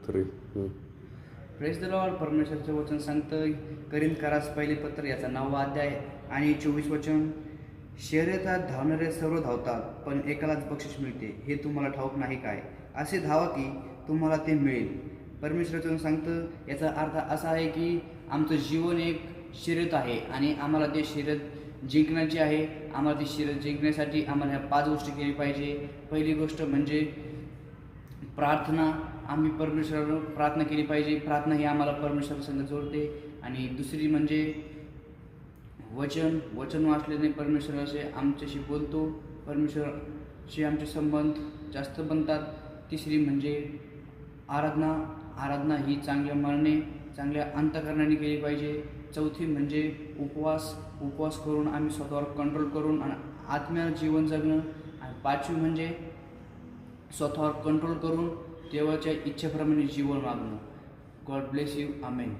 3. Press the Lord. परमेश्वरचं वचन सांगतं करिंथकारास पहिले पत्र याचा 9वा अध्याय आणि 24 वचन. शर्यतात धावणारे सर्व धावतात, पण एकालाच बक्षीस मिळते, हे तुम्हाला ठाऊक नाही काय? असे धावा की तुम्हाला ते मिळेल. परमेश्वराचं सांगतं याचा अर्थ असा आहे की आमचं जीवन एक शर्यत आहे आणि आम्हाला ते शर्यत जिंकण्याची आहे. आम्हाला ती शर्यत जिंकण्यासाठी आम्हाला ह्या 5 गोष्टी केली पाहिजे. पहिली गोष्ट म्हणजे प्रार्थना. आम्ही परमेश्वरावर प्रार्थना केली पाहिजे. प्रार्थना ही आम्हाला परमेश्वरासंग जोडते. आणि दुसरी म्हणजे वचन वाचल्याने परमेश्वराशी आमच्याशी बोलतो, परमेश्वराशी आमचे संबंध जास्त बनतात. तिसरी म्हणजे आराधना ही चांगल्या मनाने चांगल्या अंतःकरणाने केली पाहिजे. चौथी म्हणजे उपवास करून आम्ही स्वतःवर कंट्रोल करून आणि आत्म्याला जीवन जगणं. आणि 5वी म्हणजे स्वतःवर कंट्रोल करून देवाच्या इच्छेप्रमाणे जीवन वागणं. God bless you. आमेन.